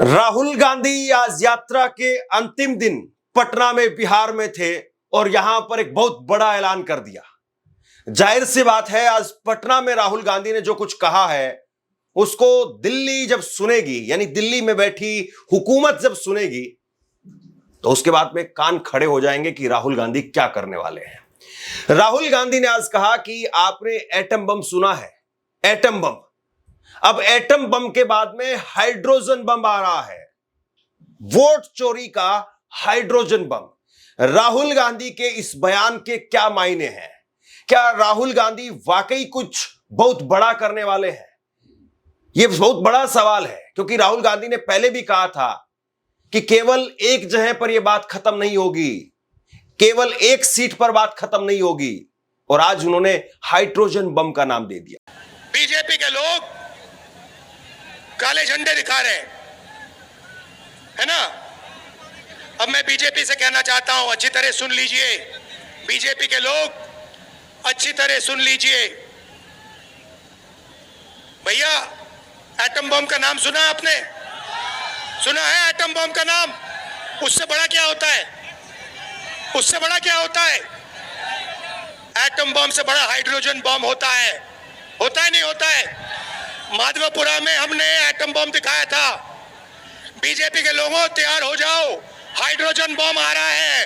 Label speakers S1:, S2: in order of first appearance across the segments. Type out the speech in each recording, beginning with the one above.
S1: राहुल गांधी आज यात्रा के अंतिम दिन पटना में बिहार में थे और यहां पर एक बहुत बड़ा ऐलान कर दिया। जाहिर सी बात है, आज पटना में राहुल गांधी ने जो कुछ कहा है उसको दिल्ली जब सुनेगी, यानी दिल्ली में बैठी हुकूमत जब सुनेगी तो उसके बाद में कान खड़े हो जाएंगे कि राहुल गांधी क्या करने वाले हैं। राहुल गांधी ने आज कहा कि आपने एटम बम सुना है, एटम बम। अब एटम बम के बाद में हाइड्रोजन बम आ रहा है, वोट चोरी का हाइड्रोजन बम। राहुल गांधी के इस बयान के क्या मायने हैं? क्या राहुल गांधी वाकई कुछ बहुत बड़ा करने वाले हैं? यह बहुत बड़ा सवाल है, क्योंकि राहुल गांधी ने पहले भी कहा था कि केवल एक जगह पर यह बात खत्म नहीं होगी, केवल एक सीट पर बात खत्म नहीं होगी, और आज उन्होंने हाइड्रोजन बम का नाम दे दिया।
S2: बीजेपी के लोग काले झंडे दिखा रहे है ना। अब मैं बीजेपी से कहना चाहता हूं, अच्छी तरह सुन लीजिए, बीजेपी के लोग अच्छी तरह सुन लीजिए। भैया, एटम बम का नाम सुना आपने? सुना है एटम बम का नाम? उससे बड़ा क्या होता है? उससे बड़ा क्या होता है? एटम बम से बड़ा हाइड्रोजन बम होता है। होता है नहीं होता है? माधवपुरा में हमने एटम बम दिखाया था। बीजेपी के लोगों, तैयार हो जाओ, हाइड्रोजन बम आ रहा है,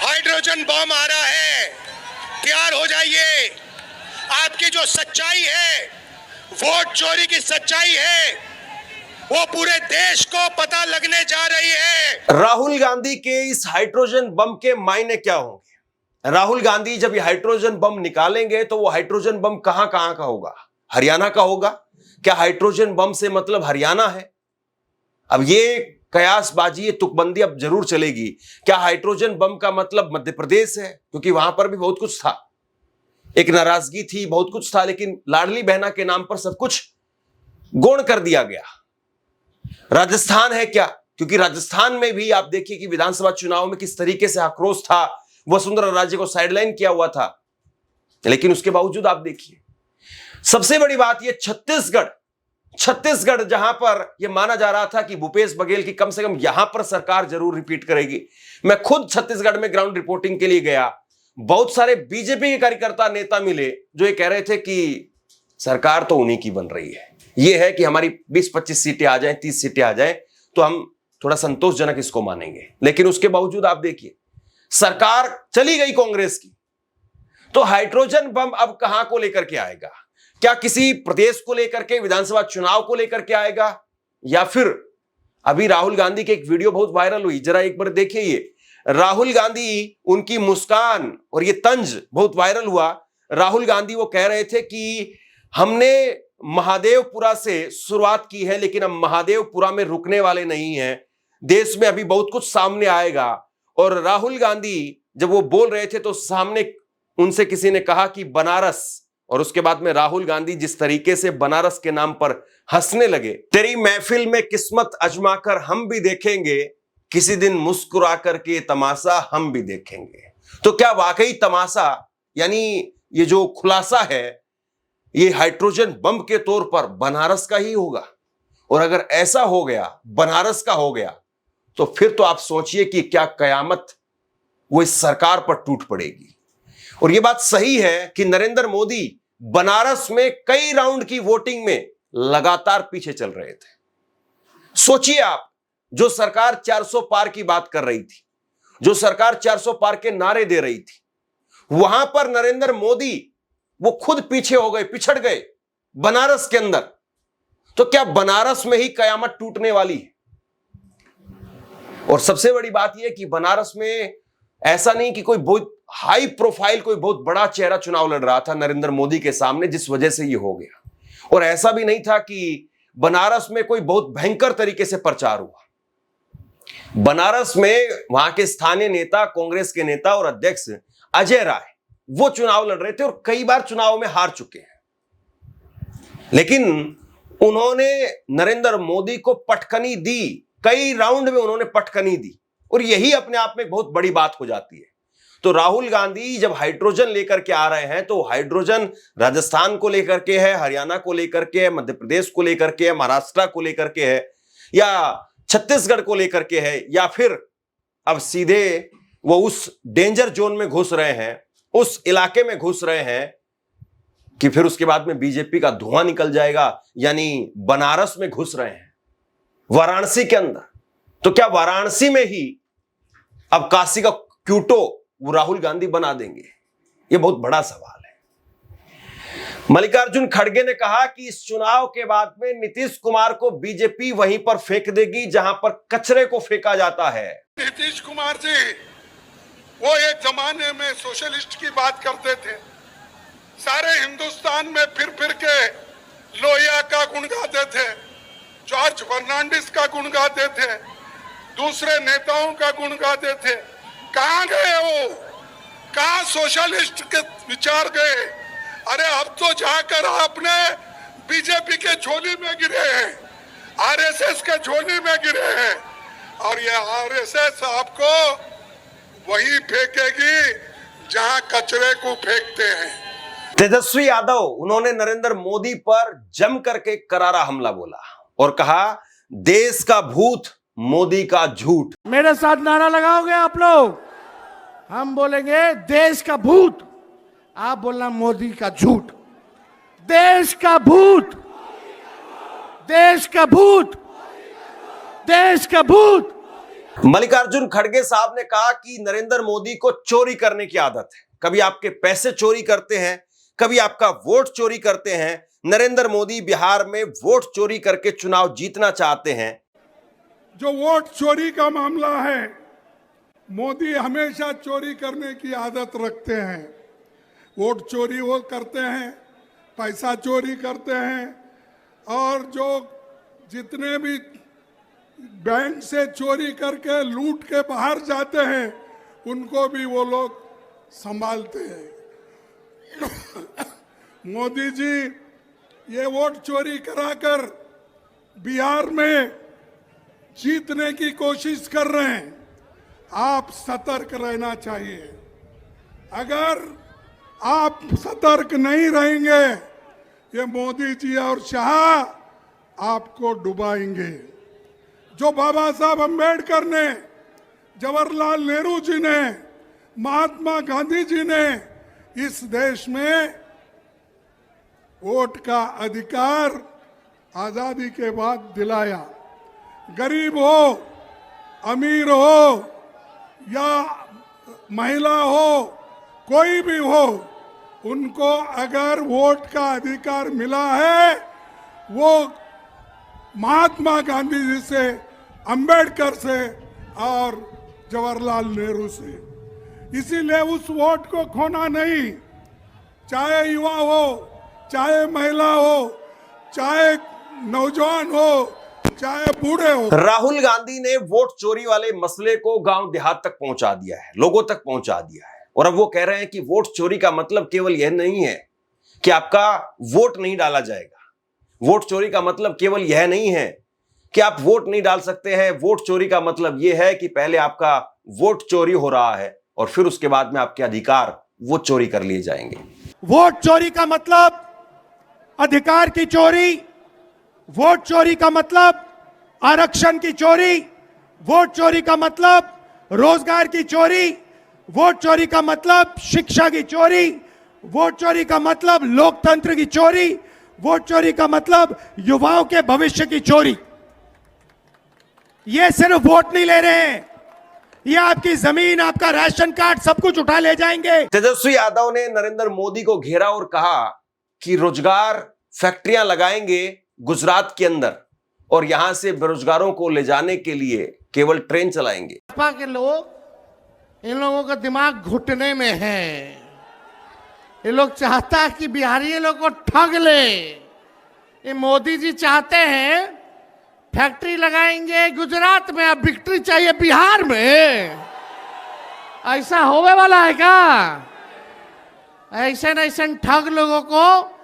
S2: हाइड्रोजन बम आ रहा है, तैयार हो जाइए। आपकी जो सच्चाई है, वोट चोरी की सच्चाई है, वो पूरे देश को पता लगने जा रही है।
S1: राहुल गांधी के इस हाइड्रोजन बम के मायने क्या होंगे? राहुल गांधी जब ये हाइड्रोजन बम निकालेंगे तो वो हाइड्रोजन बम कहां कहां का होगा? हरियाणा का होगा? क्या हाइड्रोजन बम से मतलब हरियाणा है? अब ये कयासबाजी, ये तुकबंदी अब जरूर चलेगी। क्या हाइड्रोजन बम का मतलब मध्य प्रदेश है? क्योंकि वहां पर भी बहुत कुछ था, एक नाराजगी थी, बहुत कुछ था, लेकिन लाडली बहना के नाम पर सब कुछ गौण कर दिया गया। राजस्थान है क्या? क्योंकि राजस्थान में भी आप देखिए कि विधानसभा चुनाव में किस तरीके से आक्रोश था, वसुंधरा राजे को साइडलाइन किया हुआ था, लेकिन उसके बावजूद आप देखिए। सबसे बड़ी बात यह छत्तीसगढ़ जहां पर यह माना जा रहा था कि भूपेश बघेल की कम से कम यहां पर सरकार जरूर रिपीट करेगी। मैं खुद छत्तीसगढ़ में ग्राउंड रिपोर्टिंग के लिए गया, बहुत सारे बीजेपी के कार्यकर्ता नेता मिले जो ये कह रहे थे कि सरकार तो उन्हीं की बन रही है, यह है कि हमारी 20-25 सीटें आ जाएं, 30 सीटें आ जाएं तो हम थोड़ा संतोषजनक इसको मानेंगे। लेकिन उसके बावजूद आप देखिए, सरकार चली गई कांग्रेस की। तो हाइड्रोजन बम अब कहां को लेकर के आएगा? क्या किसी प्रदेश को लेकर के, विधानसभा चुनाव को लेकर के आएगा, या फिर अभी राहुल गांधी की एक वीडियो बहुत वायरल हुई, जरा एक बार देखिए। ये राहुल गांधी, उनकी मुस्कान और ये तंज बहुत वायरल हुआ। राहुल गांधी वो कह रहे थे कि हमने महादेवपुरा से शुरुआत की है, लेकिन हम महादेवपुरा में रुकने वाले नहीं हैं, देश में अभी बहुत कुछ सामने आएगा। और राहुल गांधी जब वो बोल रहे थे तो सामने उनसे किसी ने कहा कि बनारस, और उसके बाद में राहुल गांधी जिस तरीके से बनारस के नाम पर हंसने लगे। तेरी महफिल में किस्मत आजमाकर हम भी देखेंगे, किसी दिन मुस्कुरा करके तमाशा हम भी देखेंगे। तो क्या वाकई तमाशा, यानी ये जो खुलासा है, ये हाइड्रोजन बम के तौर पर बनारस का ही होगा? और अगर ऐसा हो गया, बनारस का हो गया, तो फिर तो आप सोचिए कि क्या कयामत वो इस सरकार पर टूट पड़ेगी। और यह बात सही है कि नरेंद्र मोदी बनारस में कई राउंड की वोटिंग में लगातार पीछे चल रहे थे। सोचिए आप, जो सरकार 400 पार की बात कर रही थी, जो सरकार 400 पार के नारे दे रही थी, वहां पर नरेंद्र मोदी वो खुद पीछे हो गए, पिछड़ गए बनारस के अंदर। तो क्या बनारस में ही कयामत टूटने वाली है? और सबसे बड़ी बात यह कि बनारस में ऐसा नहीं कि कोई बहुत हाई प्रोफाइल, कोई बहुत बड़ा चेहरा चुनाव लड़ रहा था नरेंद्र मोदी के सामने, जिस वजह से यह हो गया। और ऐसा भी नहीं था कि बनारस में कोई बहुत भयंकर तरीके से प्रचार हुआ। बनारस में वहां के स्थानीय नेता, कांग्रेस के नेता और अध्यक्ष अजय राय, वो चुनाव लड़ रहे थे और कई बार चुनाव में हार चुके हैं, लेकिन उन्होंने नरेंद्र मोदी को पटखनी दी, कई राउंड में उन्होंने पटखनी दी, और यही अपने आप में बहुत बड़ी बात हो जाती है। तो राहुल गांधी जब हाइड्रोजन लेकर के आ रहे हैं तो हाइड्रोजन राजस्थान को लेकर के है, हरियाणा को लेकर के है, मध्य प्रदेश को लेकर के है, महाराष्ट्र को लेकर के है, या छत्तीसगढ़ को लेकर के है, या फिर अब सीधे वो उस डेंजर जोन में घुस रहे हैं, उस इलाके में घुस रहे हैं कि फिर उसके बाद में बीजेपी का धुआं निकल जाएगा, यानी बनारस में घुस रहे हैं, वाराणसी के अंदर। तो क्या वाराणसी में ही अब काशी का क्यूटो वो राहुल गांधी बना देंगे? ये बहुत बड़ा सवाल है। मल्लिकार्जुन खड़गे ने कहा कि इस चुनाव के बाद में नीतीश कुमार को बीजेपी वहीं पर फेंक देगी जहां पर कचरे को फेंका जाता है।
S3: नीतीश कुमार जी वो एक जमाने में सोशलिस्ट की बात करते थे, सारे हिंदुस्तान में फिर फिर के लोहिया का गुण गाते थे, जॉर्ज फर्नांडिस का गुण गाते थे, दूसरे नेताओं का गुण गाते थे। कहाँ गए वो? कहाँ सोशलिस्ट के विचार गए? अरे अब तो जाकर आपने बीजेपी के झोली में गिरे हैं, आरएसएस के झोली में गिरे हैं, और ये आरएसएस आपको वही फेंकेगी जहां कचरे को फेंकते हैं।
S1: तेजस्वी यादव, उन्होंने नरेंद्र मोदी पर जम करके करारा हमला बोला और कहा देश का भूत, मोदी का झूठ।
S4: मेरे साथ नारा लगाओगे आप लोग? हम बोलेंगे देश का भूत, आप बोलना मोदी का झूठ। देश का भूत, देश का भूत, देश का भूत।
S1: मल्लिकार्जुन खड़गे साहब ने कहा कि नरेंद्र मोदी को चोरी करने की आदत है, कभी आपके पैसे चोरी करते हैं, कभी आपका वोट चोरी करते हैं। नरेंद्र मोदी बिहार में वोट चोरी करके चुनाव जीतना चाहते हैं।
S3: जो वोट चोरी का मामला है, मोदी हमेशा चोरी करने की आदत रखते हैं। वोट चोरी वो करते हैं, पैसा चोरी करते हैं, और जो जितने भी बैंक से चोरी करके लूट के बाहर जाते हैं उनको भी वो लोग संभालते हैं। मोदी जी ये वोट चोरी कराकर बिहार में जीतने की कोशिश कर रहे हैं। आप सतर्क रहना चाहिए। अगर आप सतर्क नहीं रहेंगे, ये मोदी जी और शाह आपको डुबाएंगे। जो बाबा साहब अम्बेडकर ने, जवाहरलाल नेहरू जी ने, महात्मा गांधी जी ने इस देश में वोट का अधिकार आजादी के बाद दिलाया, गरीब हो, अमीर हो या महिला हो, कोई भी हो, उनको अगर वोट का अधिकार मिला है, वो महात्मा गांधी जी से, अंबेडकर से और जवाहरलाल नेहरू से। इसीलिए उस वोट को खोना नहीं, चाहे युवा हो, चाहे महिला हो, चाहे नौजवान हो, चाहे बूढ़े हो।
S1: राहुल गांधी ने वोट चोरी वाले मसले को गांव देहात तक पहुंचा दिया है, लोगों तक पहुंचा दिया है। और अब वो कह रहे हैं कि वोट चोरी का मतलब केवल यह नहीं है कि आपका वोट नहीं डाला जाएगा। वोट चोरी का मतलब केवल यह नहीं है कि आप वोट नहीं डाल सकते हैं। वोट चोरी का मतलब यह है कि पहले आपका वोट चोरी हो रहा है और फिर उसके बाद में आपके अधिकार वो चोरी कर लिए जाएंगे।
S4: वोट चोरी का मतलब अधिकार की चोरी, वोट चोरी का मतलब आरक्षण की चोरी, वोट चोरी का मतलब रोजगार की चोरी, वोट चोरी का मतलब शिक्षा की चोरी, वोट चोरी का मतलब लोकतंत्र की चोरी, वोट चोरी का मतलब युवाओं के भविष्य की चोरी। ये सिर्फ वोट नहीं ले रहे हैं, ये आपकी जमीन, आपका राशन कार्ड, सब कुछ उठा ले जाएंगे।
S1: तेजस्वी यादव ने नरेंद्र मोदी को घेरा और कहा कि रोजगार फैक्ट्रियां लगाएंगे गुजरात के अंदर और यहां से बेरोजगारों को ले जाने के लिए केवल ट्रेन चलाएंगे।
S4: भाजपा के लोग, इन लोगों का दिमाग घुटने में है। ये लोग चाहता है कि बिहारी लोग को ठग ले। ये मोदी जी चाहते हैं फैक्ट्री लगाएंगे गुजरात में, अब विक्ट्री चाहिए बिहार में। ऐसा होने वाला है क्या? ऐसे न ऐसे ठग लोगों को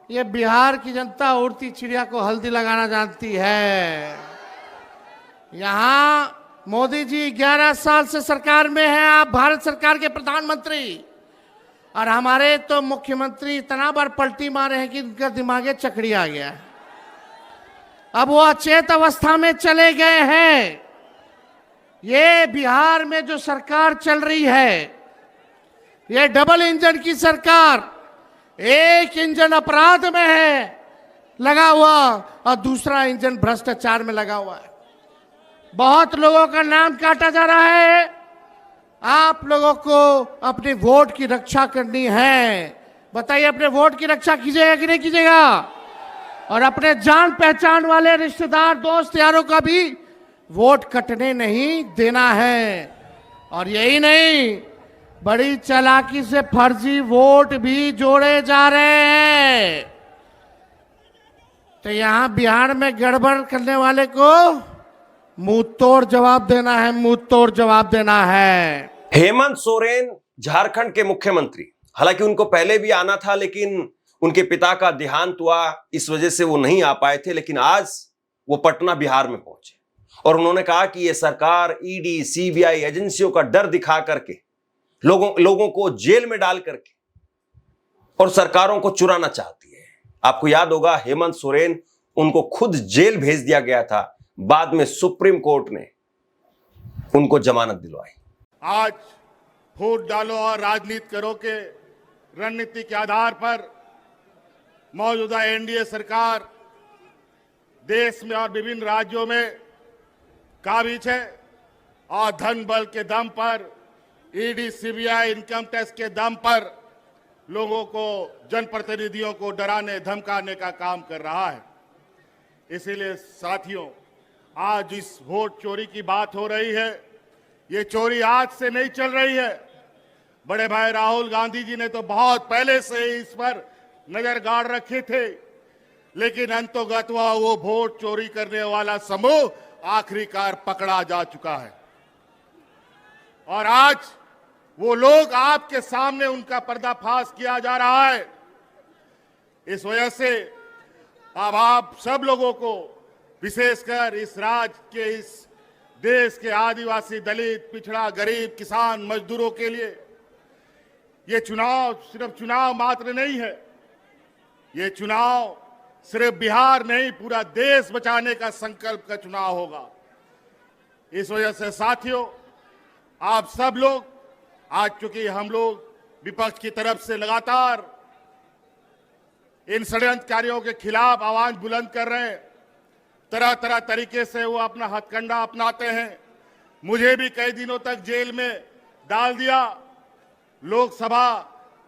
S4: ये बिहार की जनता उड़ती चिड़िया को हल्दी लगाना जानती है। यहाँ मोदी जी 11 साल से सरकार में हैं, आप भारत सरकार के प्रधानमंत्री, और हमारे तो मुख्यमंत्री इतना बार पलटी मारे हैं कि इनका दिमागे चकड़ी आ गया है। अब वो अचेत अवस्था में चले गए हैं। ये बिहार में जो सरकार चल रही है, ये डबल इंजन की सरकार, एक इंजन अपराध में है लगा हुआ और दूसरा इंजन भ्रष्टाचार में लगा हुआ है। बहुत लोगों का नाम काटा जा रहा है। आप लोगों को अपने वोट की रक्षा करनी है। बताइए, अपने वोट की रक्षा कीजिएगा कि नहीं कीजिएगा? और अपने जान पहचान वाले रिश्तेदार, दोस्त यारों का भी वोट कटने नहीं देना है। और यही नहीं, बड़ी चालाकी से फर्जी वोट भी जोड़े जा रहे हैं। तो यहां बिहार में गड़बड़ करने वाले को मुंह तोड़ जवाब देना है, मुंह तोड़ जवाब देना है।
S1: हेमंत सोरेन झारखंड के मुख्यमंत्री, हालांकि उनको पहले भी आना था, लेकिन उनके पिता का देहांत हुआ, इस वजह से वो नहीं आ पाए थे। लेकिन आज वो पटना बिहार में पहुंचे और उन्होंने कहा कि ये सरकार ईडी, सीबीआई एजेंसियों का डर दिखा करके लोगों को जेल में डाल करके और सरकारों को चुराना चाहती है। आपको याद होगा, हेमंत सोरेन, उनको खुद जेल भेज दिया गया था, बाद में सुप्रीम कोर्ट ने उनको जमानत दिलवाई।
S3: आज वोट डालो और राजनीति करो के रणनीति के आधार पर मौजूदा एनडीए सरकार देश में और विभिन्न राज्यों में काबिज है और धन बल के दम पर, ईडी, सीबीआई, इनकम टैक्स के दम पर लोगों को, जनप्रतिनिधियों को डराने धमकाने का काम कर रहा है। इसीलिए साथियों, आज इस वोट चोरी की बात हो रही है। ये चोरी आज से नहीं चल रही है। बड़े भाई राहुल गांधी जी ने तो बहुत पहले से ही इस पर नजर गाड़ रखे थे, लेकिन अंतोगत्वा वो वोट चोरी करने वाला समूह आखिरकार पकड़ा जा चुका है और आज वो लोग आपके सामने, उनका पर्दाफाश किया जा रहा है। इस वजह से अब आप सब लोगों को, विशेषकर इस राज्य के, इस देश के आदिवासी, दलित, पिछड़ा, गरीब, किसान, मजदूरों के लिए ये चुनाव सिर्फ चुनाव मात्र नहीं है। ये चुनाव सिर्फ बिहार नहीं, पूरा देश बचाने का संकल्प का चुनाव होगा। इस वजह से साथियों, आप सब लोग, आज चूंकि हम लोग विपक्ष की तरफ से लगातार इन षड्यंत्रकारियों के खिलाफ आवाज बुलंद कर रहे हैं, तरह तरह तरीके से वो अपना हथकंडा अपनाते हैं। मुझे भी कई दिनों तक जेल में डाल दिया। लोकसभा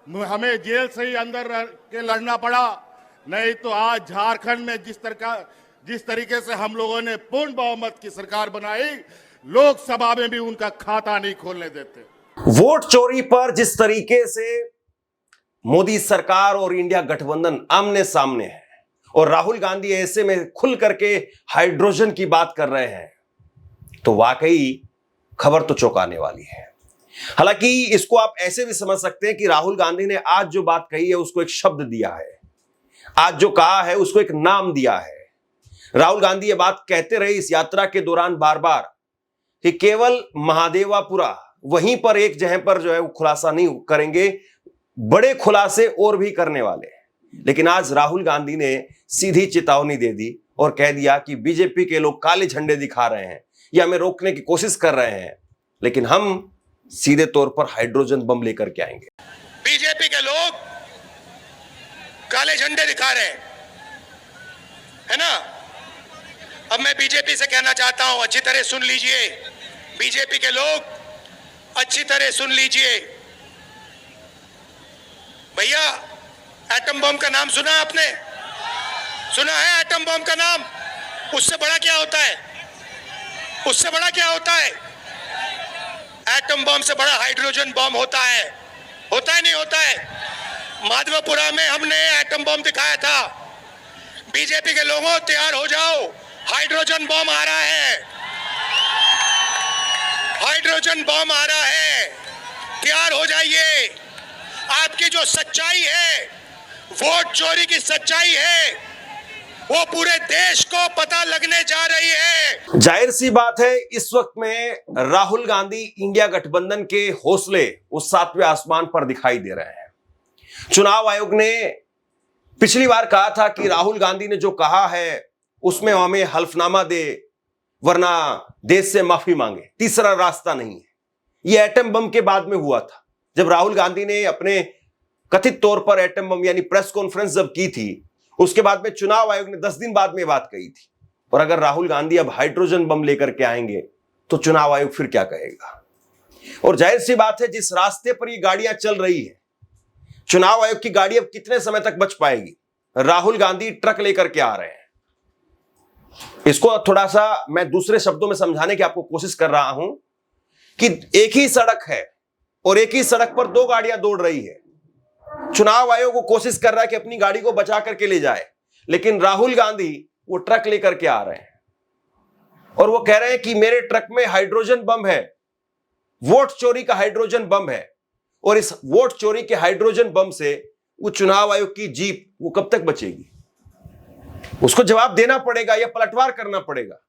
S3: हमें जेल से ही अंदर रह के लड़ना पड़ा, नहीं तो आज झारखंड में जिस तरीके से हम लोगों ने पूर्ण बहुमत की सरकार बनाई, लोकसभा में भी उनका खाता नहीं खोलने देते।
S1: वोट चोरी पर जिस तरीके से मोदी सरकार और इंडिया गठबंधन आमने सामने है और राहुल गांधी ऐसे में खुल करके हाइड्रोजन की बात कर रहे हैं, तो वाकई खबर तो चौंकाने वाली है। हालांकि इसको आप ऐसे भी समझ सकते हैं कि राहुल गांधी ने आज जो बात कही है उसको एक शब्द दिया है, आज जो कहा है उसको एक नाम दिया है। राहुल गांधी ये बात कहते रहे इस यात्रा के दौरान बार बार कि केवल महादेवापुरा, वहीं पर एक जगह पर जो है वो खुलासा नहीं करेंगे, बड़े खुलासे और भी करने वाले। लेकिन आज राहुल गांधी ने सीधी चेतावनी दे दी और कह दिया कि बीजेपी के लोग काले झंडे दिखा रहे हैं या हमें रोकने की कोशिश कर रहे हैं, लेकिन हम सीधे तौर पर हाइड्रोजन बम लेकर के आएंगे।
S2: बीजेपी के लोग काले झंडे दिखा रहे हैं, है ना? अब मैं बीजेपी से कहना चाहता हूं, अच्छी तरह सुन लीजिए। बीजेपी के लोग अच्छी तरह सुन लीजिए। भैया, एटम बम का नाम सुना आपने? सुना है एटम बम का नाम? उससे बड़ा क्या होता है? उससे बड़ा क्या होता है? एटम बम से बड़ा हाइड्रोजन बम होता है। होता है नहीं होता है? माधवपुरा में हमने एटम बम दिखाया था। बीजेपी के लोगों, तैयार हो जाओ, हाइड्रोजन बम आ रहा है। हाइड्रोजन बम आ रहा है, तैयार हो जाइए। आपकी जो सच्चाई है, वोट चोरी की सच्चाई है, वो पूरे देश को पता लगने जा रही है।
S1: जाहिर सी बात है, इस वक्त में राहुल गांधी इंडिया गठबंधन के हौसले उस सातवें आसमान पर दिखाई दे रहे हैं। चुनाव आयोग ने पिछली बार कहा था कि राहुल गांधी ने जो कहा है उसमें हमें हल्फनामा दे, वरना देश से माफी मांगे। तीसरा रास्ता नहीं है। यह एटम बम के बाद में हुआ था, जब राहुल गांधी ने अपने कथित तौर पर एटम बम यानी प्रेस कॉन्फ्रेंस जब की थी, उसके बाद में चुनाव आयोग ने 10 दिन बाद में बात कही थी। और अगर राहुल गांधी अब हाइड्रोजन बम लेकर के आएंगे तो चुनाव आयोग फिर क्या कहेगा। और जाहिर सी बात है, जिस रास्ते पर ये गाड़ियां चल रही है, चुनाव आयोग की गाड़ी अब कितने समय तक बच पाएगी। राहुल गांधी ट्रक लेकर के आ रहे हैं। इसको थोड़ा सा मैं दूसरे शब्दों में समझाने की आपको कोशिश कर रहा हूं कि एक ही सड़क है और एक ही सड़क पर 2 गाड़ियां दौड़ रही है। चुनाव आयोग वो कोशिश कर रहा है कि अपनी गाड़ी को बचा करके ले जाए, लेकिन राहुल गांधी वो ट्रक लेकर के आ रहे हैं और वो कह रहे हैं कि मेरे ट्रक में हाइड्रोजन बम है, वोट चोरी का हाइड्रोजन बम है। और इस वोट चोरी के हाइड्रोजन बम से वो चुनाव आयोग की जीप वो कब तक बचेगी। उसको जवाब देना पड़ेगा या पलटवार करना पड़ेगा।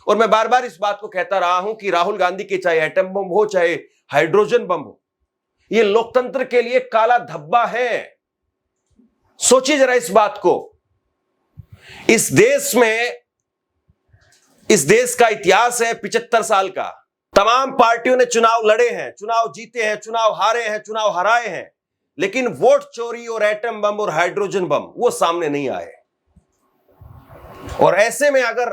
S1: और मैं बार बार इस बात को कहता रहा हूं कि राहुल गांधी के चाहे एटम बम हो चाहे हाइड्रोजन बम हो, ये लोकतंत्र के लिए काला धब्बा है। सोचिए जरा इस बात को। इस देश का इतिहास है 75 साल का। तमाम पार्टियों ने चुनाव लड़े हैं, चुनाव जीते हैं, चुनाव हारे हैं, चुनाव हराए हैं, लेकिन वोट चोरी और एटम बम और हाइड्रोजन बम वो सामने नहीं आए। और ऐसे में अगर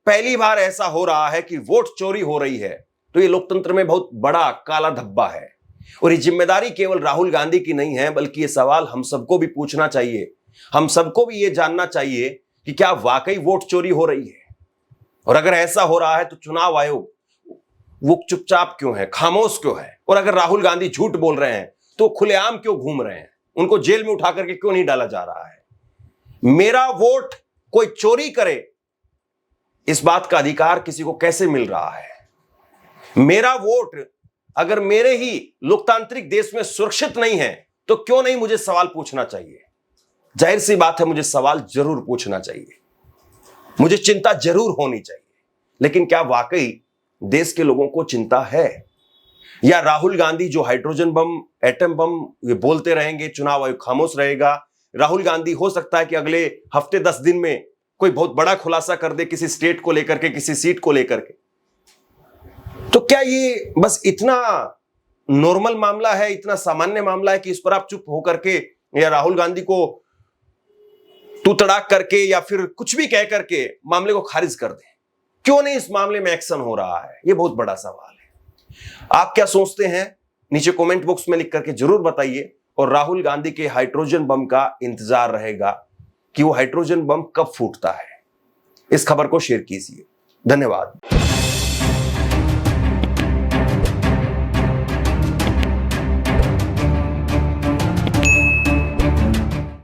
S1: पहली बार ऐसा हो रहा है कि वोट चोरी हो रही है, तो ये लोकतंत्र में बहुत बड़ा काला धब्बा है। और ये जिम्मेदारी केवल राहुल गांधी की नहीं है, बल्कि ये सवाल हम सबको भी पूछना चाहिए। हम सबको भी ये जानना चाहिए कि क्या वाकई वोट चोरी हो रही है। और अगर ऐसा हो रहा है तो चुनाव आयोग वो चुपचाप क्यों है, खामोश क्यों है। और अगर राहुल गांधी झूठ बोल रहे हैं तो खुलेआम क्यों घूम रहे हैं, उनको जेल में उठा करके क्यों नहीं डाला जा रहा है। मेरा वोट कोई चोरी करे, इस बात का अधिकार किसी को कैसे मिल रहा है। मेरा वोट अगर मेरे ही लोकतांत्रिक देश में सुरक्षित नहीं है तो क्यों नहीं मुझे सवाल पूछना चाहिए। जाहिर सी बात है, मुझे सवाल जरूर पूछना चाहिए, मुझे चिंता जरूर होनी चाहिए। लेकिन क्या वाकई देश के लोगों को चिंता है, या राहुल गांधी जो हाइड्रोजन बम एटम बम ये बोलते रहेंगे, चुनाव आयोग खामोश रहेगा। राहुल गांधी हो सकता है कि अगले हफ्ते 10 दिन में कोई बहुत बड़ा खुलासा कर दे किसी स्टेट को लेकर के, किसी सीट को लेकर के। तो क्या ये बस इतना नॉर्मल मामला है, इतना सामान्य मामला है कि इस पर आप चुप होकर के या राहुल गांधी को तू तड़ाक करके या फिर कुछ भी कह करके मामले को खारिज कर दें। क्यों नहीं इस मामले में एक्शन हो रहा है, ये बहुत बड़ा सवाल है। आप क्या सोचते हैं, नीचे कमेंट बॉक्स में लिख करके जरूर बताइए। और राहुल गांधी के हाइड्रोजन बम का इंतजार रहेगा कि वो हाइड्रोजन बम कब फूटता है। इस खबर को शेयर कीजिए। धन्यवाद।